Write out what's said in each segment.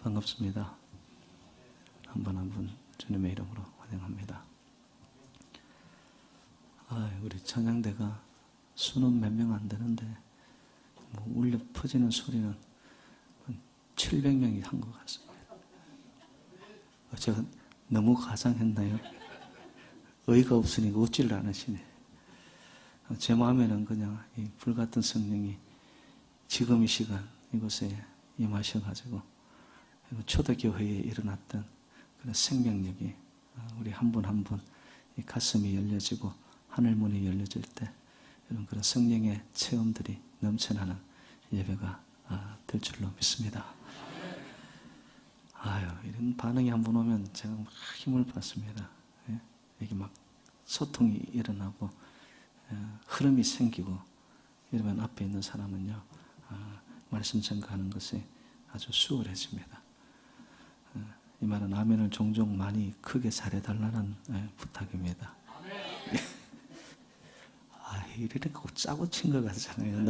반갑습니다. 한 분 한 분 주님의 이름으로 환영합니다. 우리 찬양대가 수는 몇 명 안 되는데 울려 퍼지는 소리는 700명이 한 것 같습니다. 제가 너무 가상했나요? 의의가 없으니까 웃지를 않으시네. 제 마음에는 그냥 이 불같은 성령이 지금 이 시간 이곳에 임하셔가지고 초대교회에 일어났던 그런 생명력이 우리 한 분 한 분 이 가슴이 열려지고 하늘문이 열려질 때 이런 그런 성령의 체험들이 넘쳐나는 예배가 될 줄로 믿습니다. 이런 반응이 한 번 오면 제가 막 힘을 받습니다. 이게 막 소통이 일어나고 흐름이 생기고 이러면 앞에 있는 사람은요 말씀 전가하는 것이 아주 수월해집니다. 이 말은 아멘을 종종 많이 크게 잘해달라는 부탁입니다. 이러니까 짜고 친 것 같잖아요.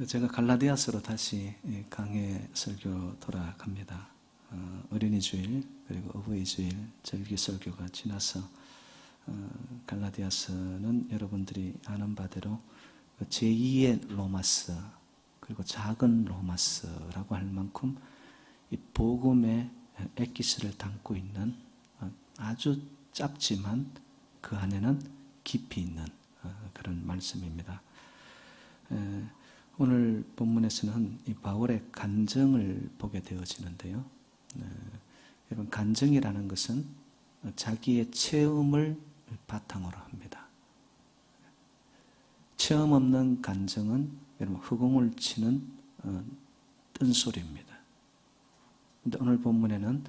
제가 갈라디아서로 다시 강해 설교 돌아갑니다. 어린이 주일 그리고 어버이 주일 절기 설교가 지나서 갈라디아서는 여러분들이 아는 바대로 제2의 로마서 그리고 작은 로마서라고 할 만큼 이 복음의 엑기스를 담고 있는 아주 짧지만 그 안에는 깊이 있는 그런 말씀입니다. 오늘 본문에서는 이 바울의 간증을 보게 되어지는데요. 여러분, 간증이라는 것은 자기의 체험을 바탕으로 합니다. 체험 없는 간증은 여러분 허공을 치는 뜬소리입니다. 그런데 오늘 본문에는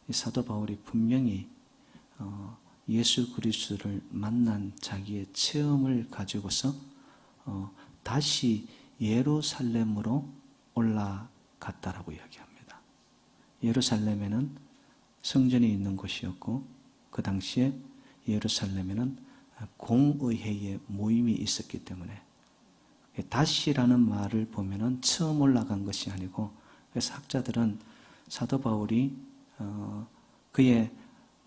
이 사도 바울이 분명히 예수 그리스도를 만난 자기의 체험을 가지고서 다시 예루살렘으로 올라갔다라고 이야기합니다. 예루살렘에는 성전이 있는 곳이었고 그 당시에 예루살렘에는 공의회의 모임이 있었기 때문에 다시라는 말을 보면은 처음 올라간 것이 아니고 그래서 학자들은 사도 바울이 그의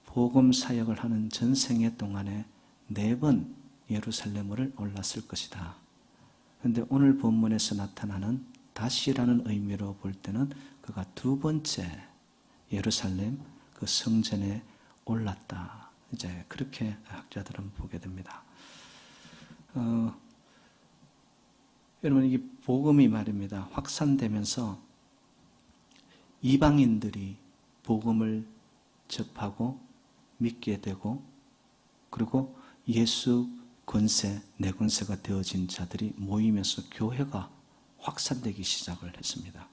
복음 사역을 하는 전생애 동안에 4번 예루살렘을 올랐을 것이다. 그런데 오늘 본문에서 나타나는 다시라는 의미로 볼 때는 그가 2번째 예루살렘 그 성전에 올랐다. 이제 그렇게 학자들은 보게 됩니다. 여러분, 이게 복음이 말입니다. 확산되면서 이방인들이 복음을 접하고 믿게 되고 그리고 예수 권세, 내 권세가 되어진 자들이 모이면서 교회가 확산되기 시작을 했습니다.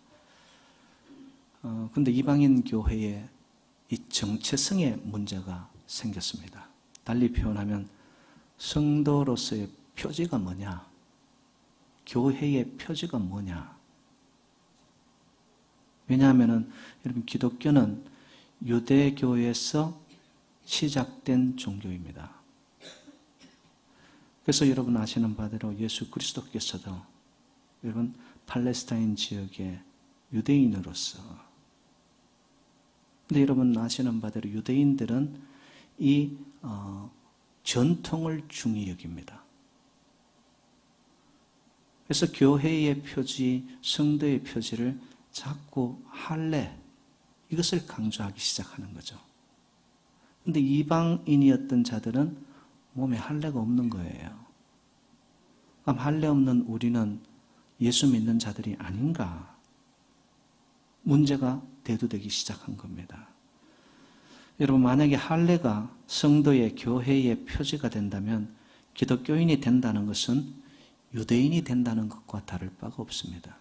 그런데 이방인 교회에 이 정체성의 문제가 생겼습니다. 달리 표현하면 성도로서의 표지가 뭐냐? 교회의 표지가 뭐냐? 왜냐하면 여러분 기독교는 유대교에서 시작된 종교입니다. 그래서 여러분 아시는 바대로 예수 그리스도께서도 여러분 팔레스타인 지역의 유대인으로서 근데 여러분 아시는 바대로 유대인들은 이 전통을 중히 여깁니다. 그래서 교회의 표지, 성도의 표지를 자꾸 할례 이것을 강조하기 시작하는 거죠. 그런데 이방인이었던 자들은 몸에 할례가 없는 거예요. 그럼 할례 없는 우리는 예수 믿는 자들이 아닌가? 문제가 대두되기 시작한 겁니다. 여러분, 만약에 할례가 성도의 교회의 표지가 된다면 기독교인이 된다는 것은 유대인이 된다는 것과 다를 바가 없습니다.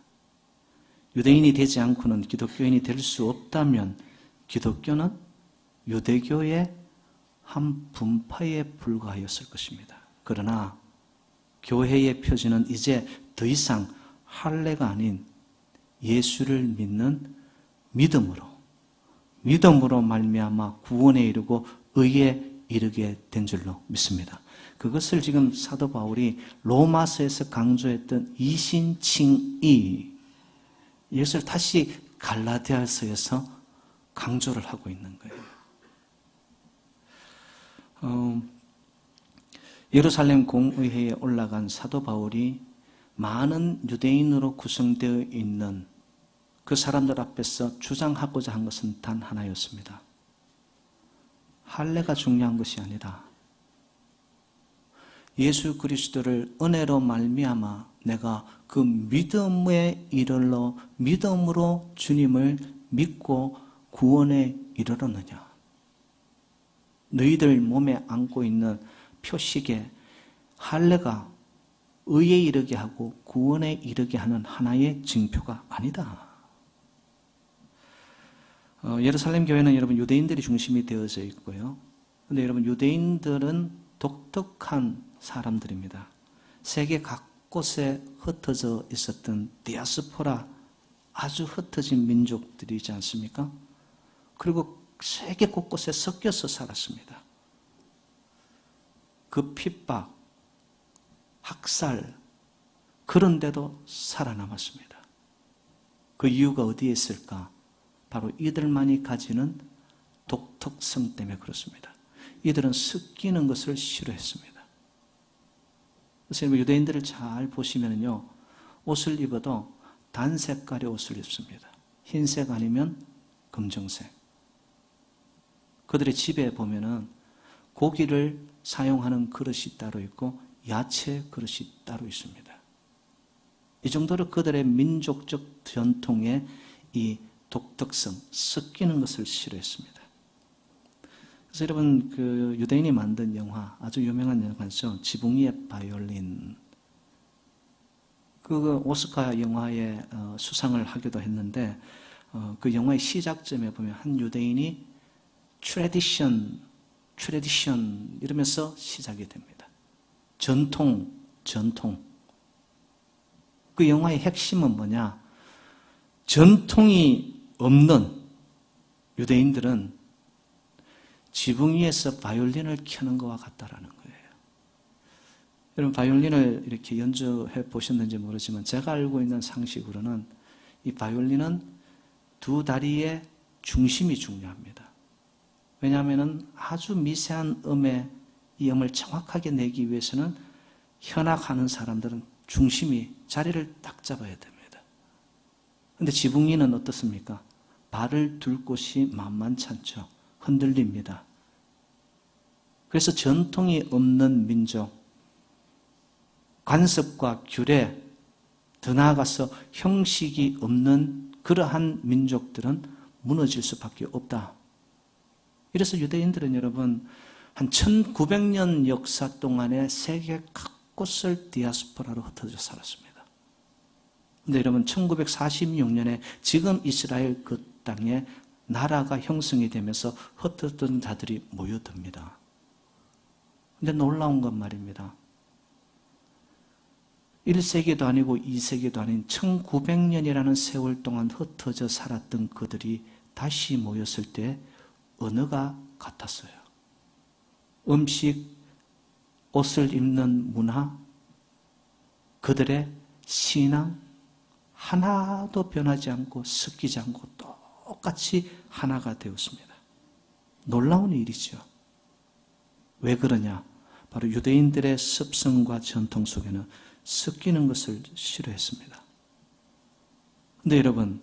유대인이 되지 않고는 기독교인이 될 수 없다면 기독교는 유대교의 한 분파에 불과하였을 것입니다. 그러나 교회의 표지는 이제 더 이상 할례가 아닌 예수를 믿는 믿음으로 말미암아 구원에 이르고 의에 이르게 된 줄로 믿습니다. 그것을 지금 사도 바울이 로마서에서 강조했던 이신칭의, 이것을 다시 갈라디아서에서 강조를 하고 있는 거예요. 예루살렘 공의회에 올라간 사도 바울이 많은 유대인으로 구성되어 있는 그 사람들 앞에서 주장하고자 한 것은 단 하나였습니다. 할례가 중요한 것이 아니라 예수 그리스도를 은혜로 말미암아 내가 그 믿음에 이르러 믿음으로 주님을 믿고 구원에 이르렀느냐. 너희들 몸에 안고 있는 표식에 할례가 의에 이르게 하고 구원에 이르게 하는 하나의 징표가 아니다. 예루살렘 교회는 여러분 유대인들이 중심이 되어져 있고요. 그런데 여러분 유대인들은 독특한 사람들입니다. 세계 곳곳에 흩어져 있었던 디아스포라, 아주 흩어진 민족들이지 않습니까? 그리고 세계 곳곳에 섞여서 살았습니다. 그 핍박, 학살, 그런데도 살아남았습니다. 그 이유가 어디에 있을까? 바로 이들만이 가지는 독특성 때문에 그렇습니다. 이들은 섞이는 것을 싫어했습니다. 그래서 유대인들을 잘 보시면요, 옷을 입어도 단 색깔의 옷을 입습니다. 흰색 아니면 검정색. 그들의 집에 보면은 고기를 사용하는 그릇이 따로 있고 야채 그릇이 따로 있습니다. 이 정도로 그들의 민족적 전통의 이 독특성, 섞이는 것을 싫어했습니다. 그래서 여러분, 그 유대인이 만든 영화, 아주 유명한 영화죠. 지붕 위의 바이올린. 그 오스카 영화에 수상을 하기도 했는데, 그 영화의 시작점에 보면 한 유대인이 트래디션 이러면서 시작이 됩니다. 전통. 그 영화의 핵심은 뭐냐? 전통이 없는 유대인들은 지붕 위에서 바이올린을 켜는 것과 같다라는 거예요. 여러분, 바이올린을 이렇게 연주해 보셨는지 모르지만 제가 알고 있는 상식으로는 이 바이올린은 두 다리의 중심이 중요합니다. 왜냐하면 아주 미세한 음의 이 음을 정확하게 내기 위해서는 현악하는 사람들은 중심이 자리를 딱 잡아야 됩니다. 그런데 지붕 위는 어떻습니까? 발을 둘 곳이 만만찮죠. 흔들립니다. 그래서 전통이 없는 민족, 관습과 규례, 더 나아가서 형식이 없는 그러한 민족들은 무너질 수밖에 없다. 이래서 유대인들은 여러분 한 1900년 역사 동안에 세계 각곳을 디아스포라로 흩어져 살았습니다. 그런데 여러분 1946년에 지금 이스라엘 그 땅에 나라가 형성이 되면서 흩어졌던 자들이 모여듭니다. 근데 놀라운 건 말입니다. 1세기도 아니고 2세기도 아닌 1900년이라는 세월 동안 흩어져 살았던 그들이 다시 모였을 때 언어가 같았어요. 음식, 옷을 입는 문화, 그들의 신앙 하나도 변하지 않고 섞이지 않고 똑같이 하나가 되었습니다. 놀라운 일이죠. 왜 그러냐? 바로 유대인들의 습성과 전통 속에는 섞이는 것을 싫어했습니다. 그런데 여러분,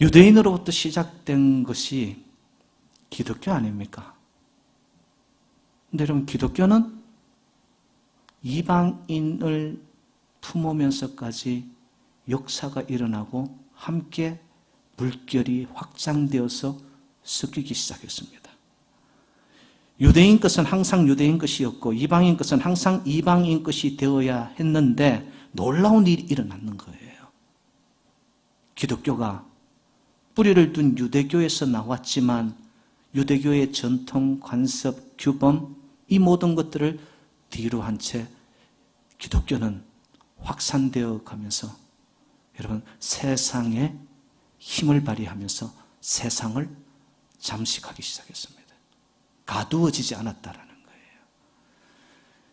유대인으로부터 시작된 것이 기독교 아닙니까? 그런데 여러분, 기독교는 이방인을 품으면서까지 역사가 일어나고 함께 물결이 확장되어서 섞이기 시작했습니다. 유대인 것은 항상 유대인 것이었고 이방인 것은 항상 이방인 것이 되어야 했는데 놀라운 일이 일어났는 거예요. 기독교가 뿌리를 둔 유대교에서 나왔지만 유대교의 전통, 관습, 규범 이 모든 것들을 뒤로 한 채 기독교는 확산되어 가면서 여러분 세상에 힘을 발휘하면서 세상을 잠식하기 시작했습니다. 가두어지지 않았다라는 거예요.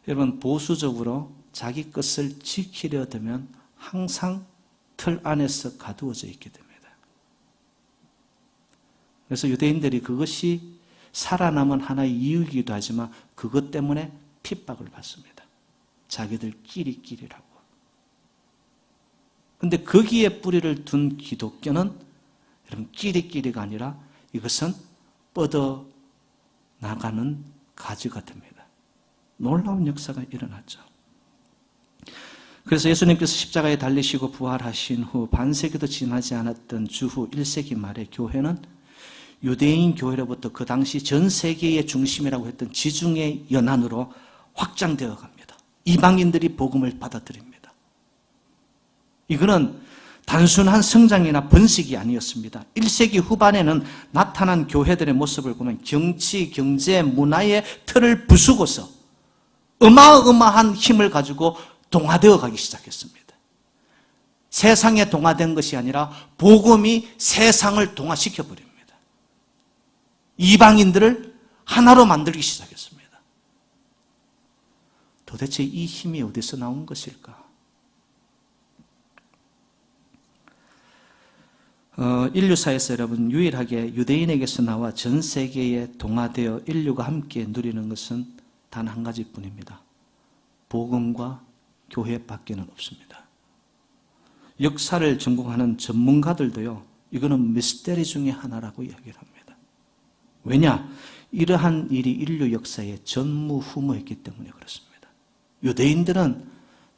여러분, 보수적으로 자기 것을 지키려 들면 항상 틀 안에서 가두어져 있게 됩니다. 그래서 유대인들이 그것이 살아남은 하나의 이유이기도 하지만 그것 때문에 핍박을 받습니다. 자기들끼리라고. 근데 거기에 뿌리를 둔 기독교는 여러분 끼리가 아니라 이것은 뻗어 나가는 가지가 됩니다. 놀라운 역사가 일어났죠. 그래서 예수님께서 십자가에 달리시고 부활하신 후 반세기도 지나지 않았던 주후 1세기 말에 교회는 유대인 교회로부터 그 당시 전 세계의 중심이라고 했던 지중해 연안으로 확장되어 갑니다. 이방인들이 복음을 받아들입니다. 이거는 단순한 성장이나 번식이 아니었습니다. 1세기 후반에는 나타난 교회들의 모습을 보면 정치, 경제, 문화의 틀을 부수고서 어마어마한 힘을 가지고 동화되어 가기 시작했습니다. 세상에 동화된 것이 아니라 복음이 세상을 동화시켜버립니다. 이방인들을 하나로 만들기 시작했습니다. 도대체 이 힘이 어디서 나온 것일까? 인류사에서 여러분 유일하게 유대인에게서 나와 전 세계에 동화되어 인류가 함께 누리는 것은 단 한 가지뿐입니다. 복음과 교회밖에는 없습니다. 역사를 전공하는 전문가들도요, 이거는 미스테리 중에 하나라고 이야기를 합니다. 왜냐? 이러한 일이 인류 역사에 전무후무했기 때문에 그렇습니다. 유대인들은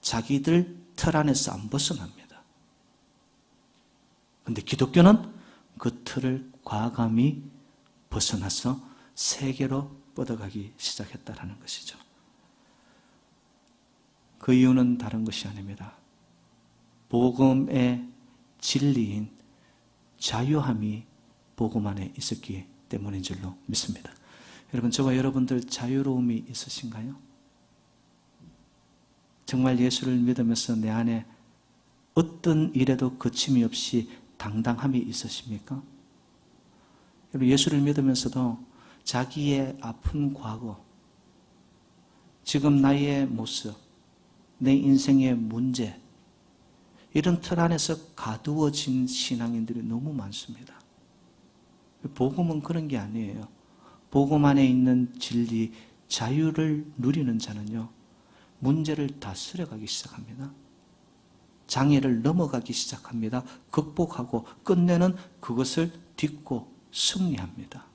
자기들 틀 안에서 안 벗어납니다. 그런데 기독교는 그 틀을 과감히 벗어나서 세계로 뻗어가기 시작했다는 것이죠. 그 이유는 다른 것이 아닙니다. 복음의 진리인 자유함이 복음 안에 있었기 때문인 줄로 믿습니다. 여러분, 저와 여러분들 자유로움이 있으신가요? 정말 예수를 믿으면서 내 안에 어떤 일에도 거침이 없이 당당함이 있으십니까? 여러분, 예수를 믿으면서도 자기의 아픈 과거, 지금 나의 모습, 내 인생의 문제, 이런 틀 안에서 가두어진 신앙인들이 너무 많습니다. 복음은 그런 게 아니에요. 복음 안에 있는 진리, 자유를 누리는 자는요, 문제를 다스려가기 시작합니다. 장애를 넘어가기 시작합니다. 극복하고 끝내는 그것을 딛고 승리합니다.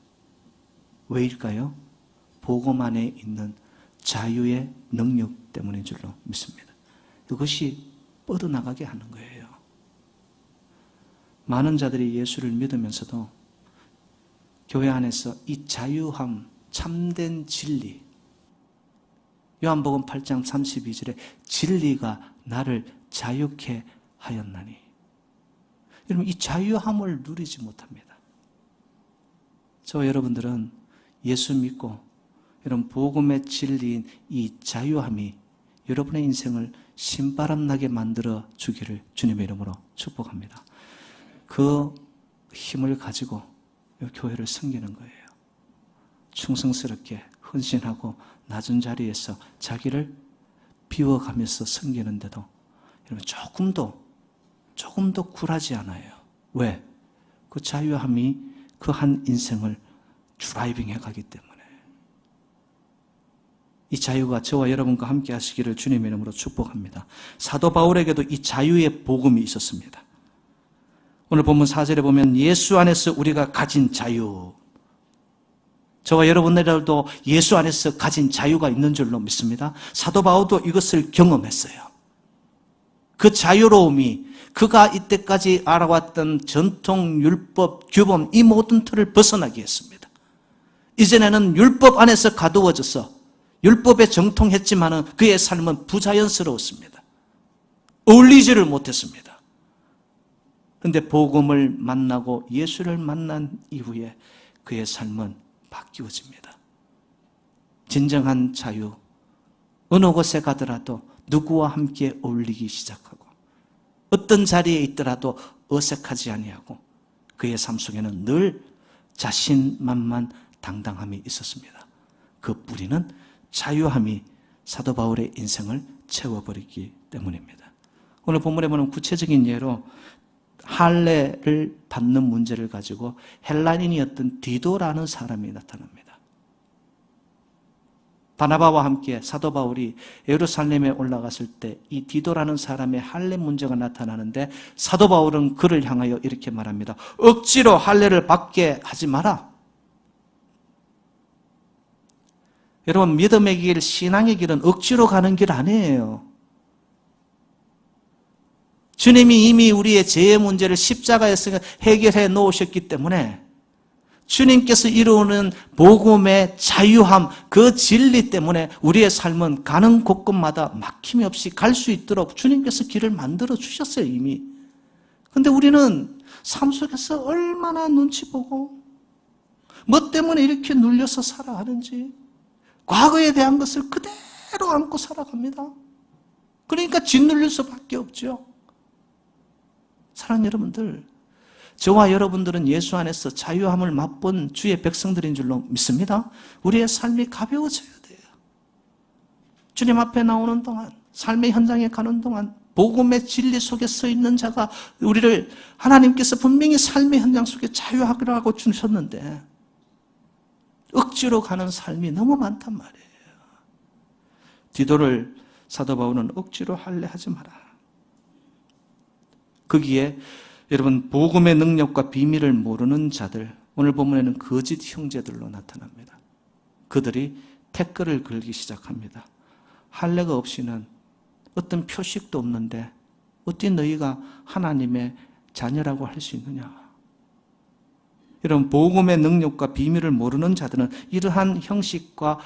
왜일까요? 복음 안에 있는 자유의 능력 때문인 줄로 믿습니다. 이것이 뻗어나가게 하는 거예요. 많은 자들이 예수를 믿으면서도 교회 안에서 이 자유함, 참된 진리, 요한복음 8장 32절에 진리가 나를 자유케 하였나니. 여러분, 이 자유함을 누리지 못합니다. 저와 여러분들은 예수 믿고 여러분 복음의 진리인 이 자유함이 여러분의 인생을 신바람나게 만들어 주기를 주님의 이름으로 축복합니다. 그 힘을 가지고 이 교회를 섬기는 거예요. 충성스럽게 헌신하고 낮은 자리에서 자기를 비워가면서 섬기는데도 여러분 조금도 굴하지 않아요. 왜? 그 자유함이 그 한 인생을 드라이빙해 가기 때문에. 이 자유가 저와 여러분과 함께 하시기를 주님의 이름으로 축복합니다. 사도 바울에게도 이 자유의 복음이 있었습니다. 오늘 본문 4절에 보면 예수 안에서 우리가 가진 자유, 저와 여러분들도 예수 안에서 가진 자유가 있는 줄로 믿습니다. 사도 바울도 이것을 경험했어요. 그 자유로움이 그가 이때까지 알아왔던 전통, 율법, 규범 이 모든 틀을 벗어나게 했습니다. 이전에는 율법 안에서 가두어져서 율법에 정통했지만 그의 삶은 부자연스러웠습니다. 어울리지를 못했습니다. 그런데 복음을 만나고 예수를 만난 이후에 그의 삶은 바뀌어집니다. 진정한 자유, 어느 곳에 가더라도 누구와 함께 어울리기 시작하고 어떤 자리에 있더라도 어색하지 아니하고 그의 삶 속에는 늘 자신만만 당당함이 있었습니다. 그 뿌리는 자유함이 사도 바울의 인생을 채워버리기 때문입니다. 오늘 본문에 보면 구체적인 예로 할례를 받는 문제를 가지고 헬라인이었던 디도라는 사람이 나타납니다. 바나바와 함께 사도 바울이 예루살렘에 올라갔을 때 이 디도라는 사람의 할례 문제가 나타나는데 사도 바울은 그를 향하여 이렇게 말합니다. 억지로 할례를 받게 하지 마라. 여러분, 믿음의 길, 신앙의 길은 억지로 가는 길 아니에요. 주님이 이미 우리의 죄의 문제를 십자가에서 해결해 놓으셨기 때문에 주님께서 이루는 복음의 자유함, 그 진리 때문에 우리의 삶은 가는 곳곳마다 막힘이 없이 갈 수 있도록 주님께서 길을 만들어 주셨어요, 이미. 그런데 우리는 삶 속에서 얼마나 눈치 보고 뭐 때문에 이렇게 눌려서 살아가는지 과거에 대한 것을 그대로 안고 살아갑니다. 그러니까 짓눌릴 수밖에 없죠. 사랑하는 여러분들, 저와 여러분들은 예수 안에서 자유함을 맛본 주의 백성들인 줄로 믿습니다. 우리의 삶이 가벼워져야 돼요. 주님 앞에 나오는 동안, 삶의 현장에 가는 동안 복음의 진리 속에 서 있는 자가 우리를 하나님께서 분명히 삶의 현장 속에 자유하라고 주셨는데 억지로 가는 삶이 너무 많단 말이에요. 디도를 사도 바울은 억지로 할례하지 마라. 거기에 여러분, 복음의 능력과 비밀을 모르는 자들, 오늘 본문에는 거짓 형제들로 나타납니다. 그들이 태클을 걸기 시작합니다. 할례가 없이는 어떤 표식도 없는데 어떻게 너희가 하나님의 자녀라고 할 수 있느냐. 이런 복음의 능력과 비밀을 모르는 자들은 이러한 형식과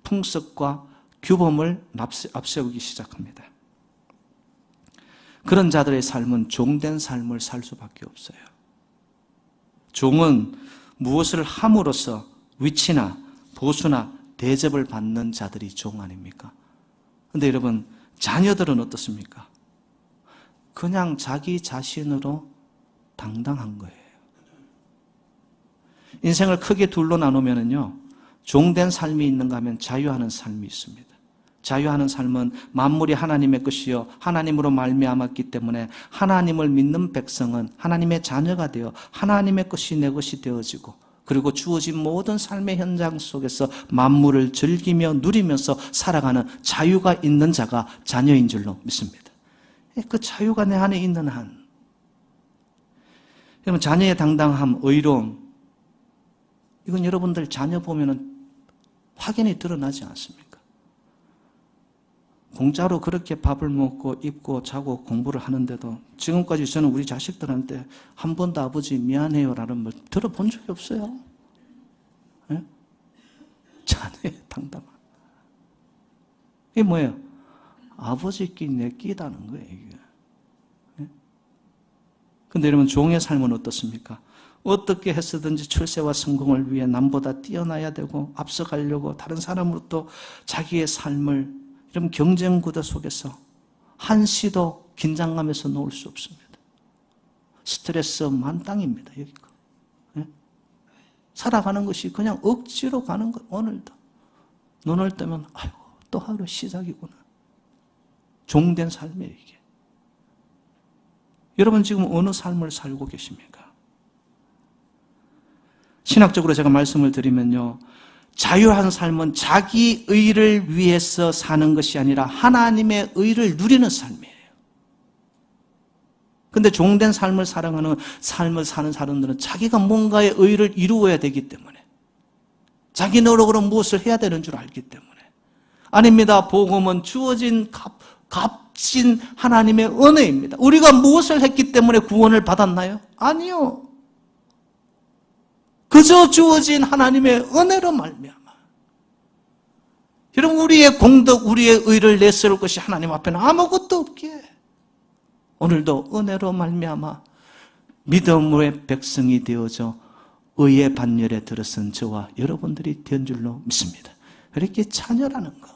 풍습과 규범을 앞세우기 시작합니다. 그런 자들의 삶은 종된 삶을 살 수밖에 없어요. 종은 무엇을 함으로써 위치나 보수나 대접을 받는 자들이 종 아닙니까? 그런데 여러분, 자녀들은 어떻습니까? 그냥 자기 자신으로 당당한 거예요. 인생을 크게 둘로 나누면요, 종된 삶이 있는가 하면 자유하는 삶이 있습니다. 자유하는 삶은 만물이 하나님의 것이요 하나님으로 말미암았기 때문에 하나님을 믿는 백성은 하나님의 자녀가 되어 하나님의 것이 내 것이 되어지고, 그리고 주어진 모든 삶의 현장 속에서 만물을 즐기며 누리면서 살아가는 자유가 있는 자가 자녀인 줄로 믿습니다. 그 자유가 내 안에 있는 한, 여러분, 자녀의 당당함, 의로움, 이건 여러분들 자녀 보면은 확연히 드러나지 않습니까? 공짜로 그렇게 밥을 먹고 입고 자고 공부를 하는데도 지금까지 저는 우리 자식들한테 한 번도 아버지 미안해요라는 말 들어본 적이 없어요. 네? 자녀의 당당함. 이게 뭐예요? 아버지 끼 내 끼다는 거예요, 이게. 네? 근데 여러분, 종의 삶은 어떻습니까? 어떻게 했으든지 출세와 성공을 위해 남보다 뛰어나야 되고 앞서가려고 다른 사람으로부터 자기의 삶을, 이런 경쟁 구도 속에서 한시도 긴장감에서 놓을 수 없습니다. 스트레스 만땅입니다, 여기가. 네? 살아가는 것이 그냥 억지로 가는 거. 오늘도 눈을 뜨면 아이고 또 하루 시작이구나. 종된 삶이에요, 이게. 여러분 지금 어느 삶을 살고 계십니까? 신학적으로 제가 말씀을 드리면요, 자유한 삶은 자기 의를 위해서 사는 것이 아니라 하나님의 의를 누리는 삶이에요. 그런데 종된 삶을 살아가는 삶을 사는 사람들은 자기가 뭔가의 의를 이루어야 되기 때문에, 자기 노력으로 무엇을 해야 되는 줄 알기 때문에. 아닙니다. 복음은 주어진 값진 하나님의 은혜입니다. 우리가 무엇을 했기 때문에 구원을 받았나요? 아니요. 그저 주어진 하나님의 은혜로 말미암아. 여러분, 우리의 공덕, 우리의 의를 내세울 것이 하나님 앞에는 아무것도 없기에 오늘도 은혜로 말미암아 믿음의 백성이 되어져 의의 반열에 들어선 저와 여러분들이 된 줄로 믿습니다. 이렇게 자녀라는 거.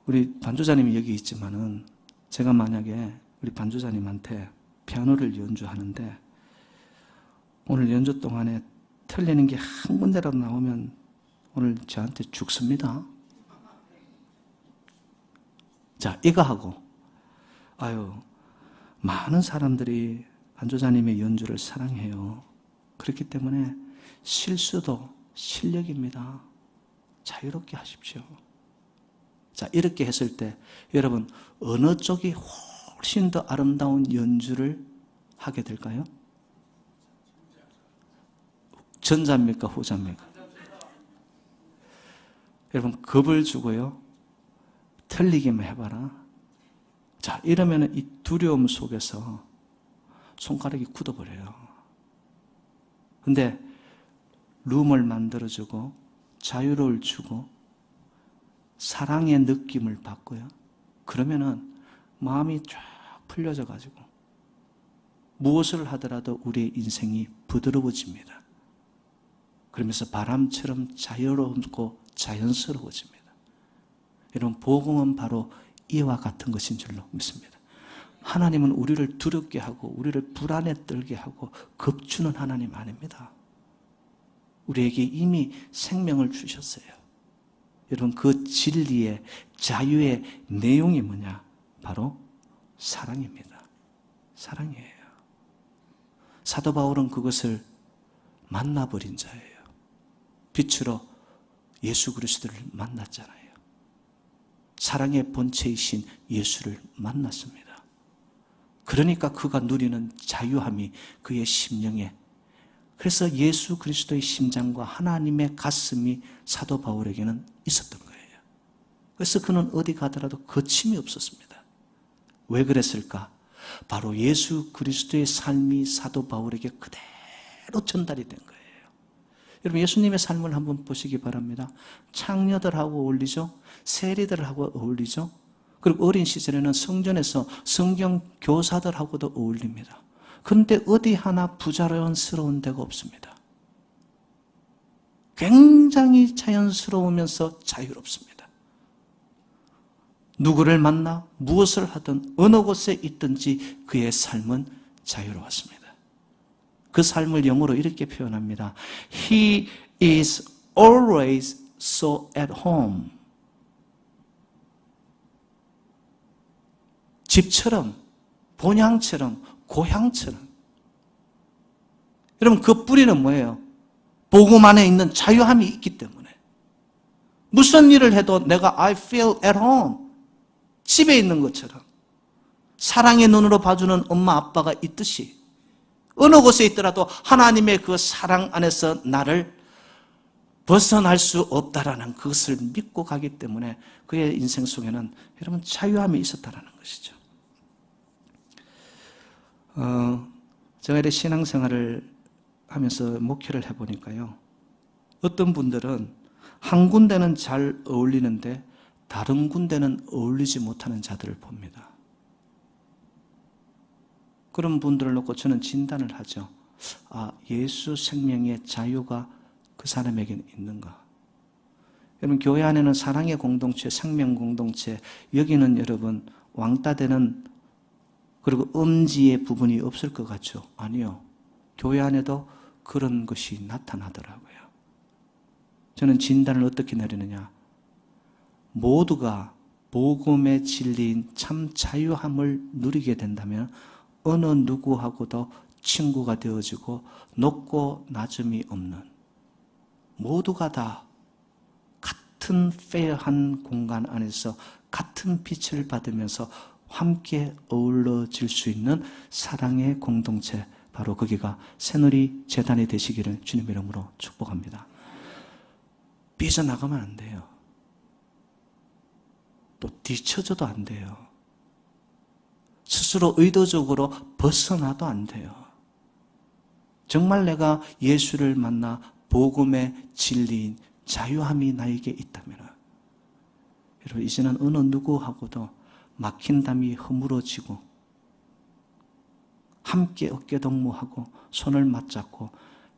우리 반주자님이 여기 있지만은 제가 만약에 우리 반주자님한테 피아노를 연주하는데 오늘 연주 동안에 틀리는 게 한 군데라도 나오면 오늘 저한테 죽습니다. 자, 이거 하고, 많은 사람들이 안조자님의 연주를 사랑해요. 그렇기 때문에 실수도 실력입니다. 자유롭게 하십시오. 자, 이렇게 했을 때 여러분 어느 쪽이 훨씬 더 아름다운 연주를 하게 될까요? 전자입니까? 후자입니까? 여러분 겁을 주고요. 틀리기만 해봐라. 자, 이러면 이 두려움 속에서 손가락이 굳어버려요. 근데 룸을 만들어주고 자유를 주고 사랑의 느낌을 받고요. 그러면은 마음이 쫙 풀려져 가지고 무엇을 하더라도 우리의 인생이 부드러워집니다. 그러면서 바람처럼 자유롭고 자연스러워집니다. 여러분, 복음은 바로 이와 같은 것인 줄로 믿습니다. 하나님은 우리를 두렵게 하고 우리를 불안에 떨게 하고 겁주는 하나님 아닙니다. 우리에게 이미 생명을 주셨어요. 여러분, 그 진리의 자유의 내용이 뭐냐? 바로 사랑입니다. 사랑이에요. 사도 바울은 그것을 만나버린 자예요. 빛으로 예수 그리스도를 만났잖아요. 사랑의 본체이신 예수를 만났습니다. 그러니까 그가 누리는 자유함이 그의 심령에, 그래서 예수 그리스도의 심장과 하나님의 가슴이 사도 바울에게는 있었던 거예요. 그래서 그는 어디 가더라도 거침이 없었습니다. 왜 그랬을까? 바로 예수 그리스도의 삶이 사도 바울에게 그대로 전달이 된 거예요. 여러분, 예수님의 삶을 한번 보시기 바랍니다. 창녀들하고 어울리죠? 세리들하고 어울리죠? 그리고 어린 시절에는 성전에서 성경 교사들하고도 어울립니다. 그런데 어디 하나 부자연스러운 데가 없습니다. 굉장히 자연스러우면서 자유롭습니다. 누구를 만나 무엇을 하든 어느 곳에 있든지 그의 삶은 자유로웠습니다. 그 삶을 영어로 이렇게 표현합니다. He is always so at home. 집처럼, 본향처럼, 고향처럼. 여러분, 그 뿌리는 뭐예요? 복음 안에 있는 자유함이 있기 때문에. 무슨 일을 해도 내가 I feel at home. 집에 있는 것처럼. 사랑의 눈으로 봐주는 엄마, 아빠가 있듯이 어느 곳에 있더라도 하나님의 그 사랑 안에서 나를 벗어날 수 없다라는 그것을 믿고 가기 때문에 그의 인생 속에는 여러분 자유함이 있었다라는 것이죠. 제가 이렇게 신앙생활을 하면서 목회를 해보니까요. 어떤 분들은 한 군데는 잘 어울리는데 다른 군데는 어울리지 못하는 자들을 봅니다. 그런 분들을 놓고 저는 진단을 하죠. 예수 생명의 자유가 그 사람에게는 있는가? 여러분, 교회 안에는 사랑의 공동체, 생명 공동체, 여기는 여러분 왕따 되는 그리고 음지의 부분이 없을 것 같죠? 아니요. 교회 안에도 그런 것이 나타나더라고요. 저는 진단을 어떻게 내리느냐? 모두가 복음의 진리인 참 자유함을 누리게 된다면 어느 누구하고도 친구가 되어지고 높고 낮음이 없는, 모두가 다 같은 페어한 공간 안에서 같은 빛을 받으면서 함께 어우러질 수 있는 사랑의 공동체, 바로 거기가 새누리 재단이 되시기를 주님 이름으로 축복합니다. 삐져나가면 안 돼요. 또 뒤쳐져도 안 돼요. 스스로 의도적으로 벗어나도 안 돼요. 정말 내가 예수를 만나 복음의 진리인 자유함이 나에게 있다면, 여러분, 이제는 어느 누구하고도 막힌 담이 허물어지고 함께 어깨동무하고 손을 맞잡고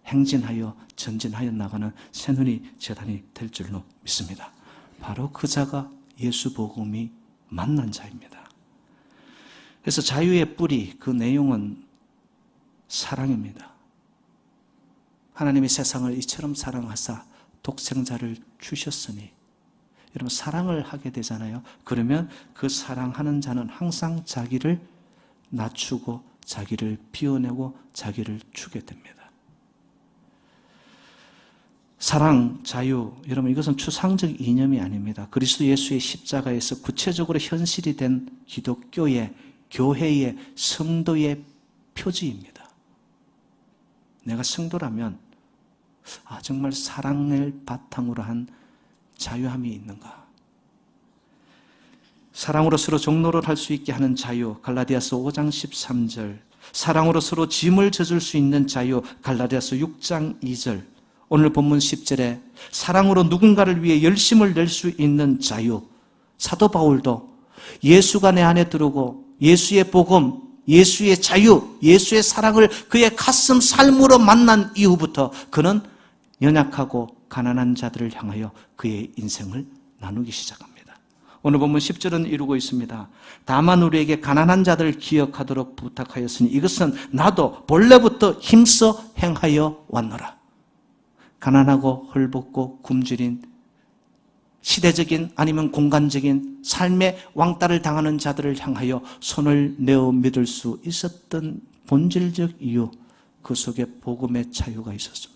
행진하여 전진하여 나가는 새누리 재단이 될 줄로 믿습니다. 바로 그 자가 예수 복음이 만난 자입니다. 그래서 자유의 뿌리, 그 내용은 사랑입니다. 하나님이 세상을 이처럼 사랑하사 독생자를 주셨으니, 여러분 사랑을 하게 되잖아요. 그러면 그 사랑하는 자는 항상 자기를 낮추고 자기를 비워내고 자기를 주게 됩니다. 사랑, 자유, 여러분 이것은 추상적 이념이 아닙니다. 그리스도 예수의 십자가에서 구체적으로 현실이 된 기독교의, 교회의, 성도의 표지입니다. 내가 성도라면 정말 사랑을 바탕으로 한 자유함이 있는가? 사랑으로 서로 종노를 할 수 있게 하는 자유, 갈라디아서 5장 13절. 사랑으로 서로 짐을 져줄 수 있는 자유, 갈라디아서 6장 2절. 오늘 본문 10절에 사랑으로 누군가를 위해 열심을 낼 수 있는 자유. 사도 바울도 예수가 내 안에 들어오고 예수의 복음, 예수의 자유, 예수의 사랑을 그의 가슴 삶으로 만난 이후부터 그는 연약하고 가난한 자들을 향하여 그의 인생을 나누기 시작합니다. 오늘 본문 10절은 이루고 있습니다. 다만 우리에게 가난한 자들을 기억하도록 부탁하였으니 이것은 나도 본래부터 힘써 행하여 왔노라. 가난하고 헐벗고 굶주린 시대적인 아니면 공간적인 삶의 왕따를 당하는 자들을 향하여 손을 내어 믿을 수 있었던 본질적 이유, 그 속에 복음의 자유가 있었습니다.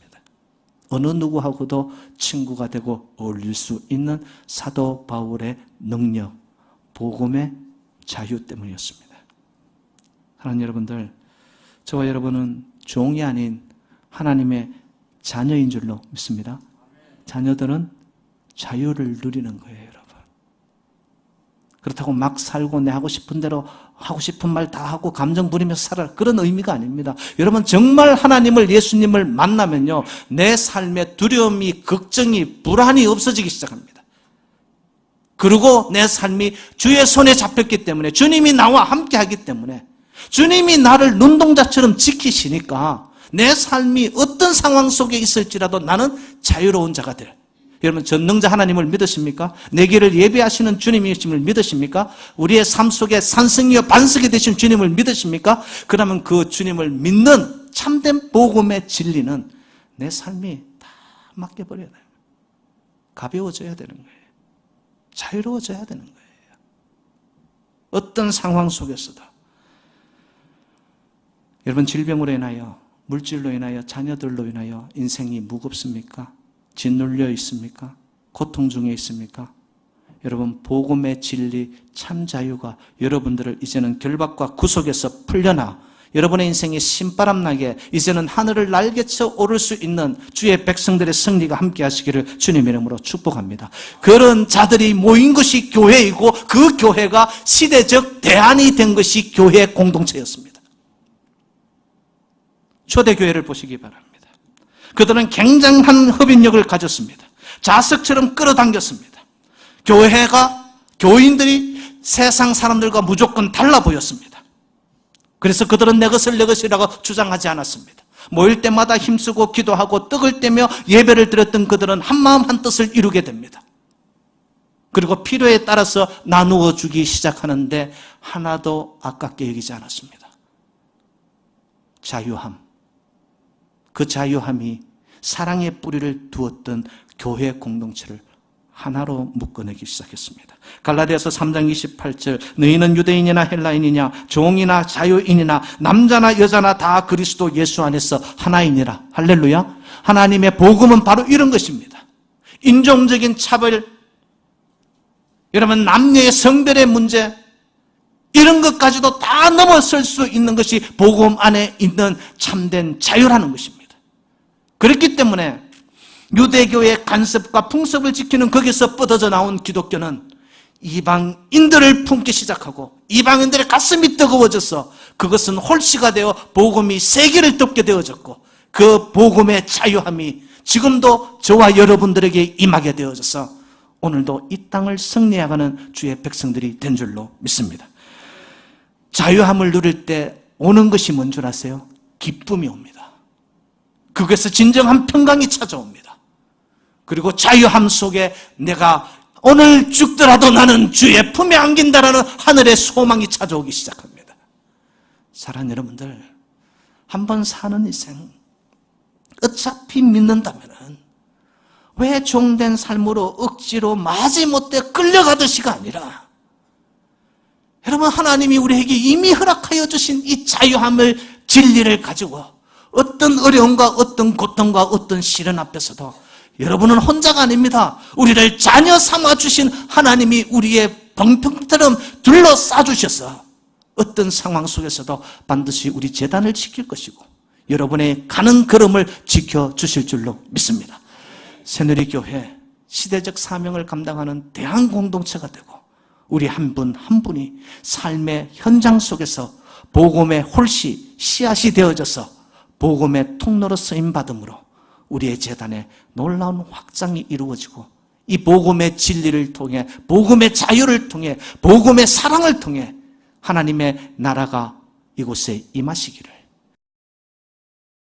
어느 누구하고도 친구가 되고 어울릴 수 있는 사도 바울의 능력, 복음의 자유 때문이었습니다. 사랑하는 여러분들, 저와 여러분은 종이 아닌 하나님의 자녀인 줄로 믿습니다. 자녀들은 자유를 누리는 거예요, 여러분. 그렇다고 막 살고 내 하고 싶은 대로 하고 싶은 말 다 하고 감정 부리면서 살아라, 그런 의미가 아닙니다. 여러분 정말 하나님을, 예수님을 만나면요, 내 삶에 두려움이, 걱정이, 불안이 없어지기 시작합니다. 그리고 내 삶이 주의 손에 잡혔기 때문에, 주님이 나와 함께 하기 때문에, 주님이 나를 눈동자처럼 지키시니까 내 삶이 어떤 상황 속에 있을지라도 나는 자유로운 자가 될. 여러분 전능자 하나님을 믿으십니까? 내 길을 예비하시는 주님이심을 믿으십니까? 우리의 삶 속에 산성이요 반석이 되신 주님을 믿으십니까? 그러면 그 주님을 믿는 참된 복음의 진리는 내 삶이 다 맡겨버려야 돼요. 가벼워져야 되는 거예요. 자유로워져야 되는 거예요. 어떤 상황 속에서도. 여러분 질병으로 인하여, 물질로 인하여, 자녀들로 인하여 인생이 무겁습니까? 짓눌려 있습니까? 고통 중에 있습니까? 여러분 복음의 진리, 참 자유가 여러분들을 이제는 결박과 구속에서 풀려나 여러분의 인생이 신바람나게 이제는 하늘을 날개쳐 오를 수 있는 주의 백성들의 승리가 함께 하시기를 주님 이름으로 축복합니다. 그런 자들이 모인 것이 교회이고 그 교회가 시대적 대안이 된 것이 교회 공동체였습니다. 초대교회를 보시기 바랍니다. 그들은 굉장한 흡인력을 가졌습니다. 자석처럼 끌어당겼습니다. 교회가, 교인들이 세상 사람들과 무조건 달라 보였습니다. 그래서 그들은 내 것이라고 주장하지 않았습니다. 모일 때마다 힘쓰고 기도하고 떡을 떼며 예배를 드렸던 그들은 한마음 한뜻을 이루게 됩니다. 그리고 필요에 따라서 나누어 주기 시작하는데 하나도 아깝게 여기지 않았습니다. 자유함. 그 자유함이 사랑의 뿌리를 두었던 교회 공동체를 하나로 묶어내기 시작했습니다. 갈라디아서 3장 28절 너희는 유대인이나 헬라인이냐 종이나 자유인이나 남자나 여자나 다 그리스도 예수 안에서 하나이니라. 할렐루야. 하나님의 복음은 바로 이런 것입니다. 인종적인 차별, 여러분 남녀의 성별의 문제, 이런 것까지도 다 넘어설 수 있는 것이 복음 안에 있는 참된 자유라는 것입니다. 그렇기 때문에 유대교의 간섭과 풍습을 지키는 거기서 뻗어져 나온 기독교는 이방인들을 품기 시작하고 이방인들의 가슴이 뜨거워져서 그것은 홀씨가 되어 복음이 세계를 덮게 되어졌고 그 복음의 자유함이 지금도 저와 여러분들에게 임하게 되어져서 오늘도 이 땅을 승리해가는 주의 백성들이 된 줄로 믿습니다. 자유함을 누릴 때 오는 것이 뭔 줄 아세요? 기쁨이 옵니다. 그것에서 진정한 평강이 찾아옵니다. 그리고 자유함 속에 내가 오늘 죽더라도 나는 주의 품에 안긴다라는 하늘의 소망이 찾아오기 시작합니다. 사랑하는 여러분들, 한 번 사는 인생, 어차피 믿는다면은 왜 종된 삶으로 억지로 마지못해 끌려가듯이가 아니라 여러분, 하나님이 우리에게 이미 허락하여 주신 이 자유함을, 진리를 가지고 어떤 어려움과 어떤 고통과 어떤 시련 앞에서도 여러분은 혼자가 아닙니다. 우리를 자녀 삼아 주신 하나님이 우리의 방편처럼 둘러싸 주셔서 어떤 상황 속에서도 반드시 우리 재단을 지킬 것이고 여러분의 가는 걸음을 지켜주실 줄로 믿습니다. 새누리교회 시대적 사명을 감당하는 대한공동체가 되고 우리 한 분 한 분이 삶의 현장 속에서 복음의 홀씨, 씨앗이 되어져서 복음의 통로로 쓰임받음으로 우리의 재단에 놀라운 확장이 이루어지고 이 복음의 진리를 통해, 복음의 자유를 통해, 복음의 사랑을 통해 하나님의 나라가 이곳에 임하시기를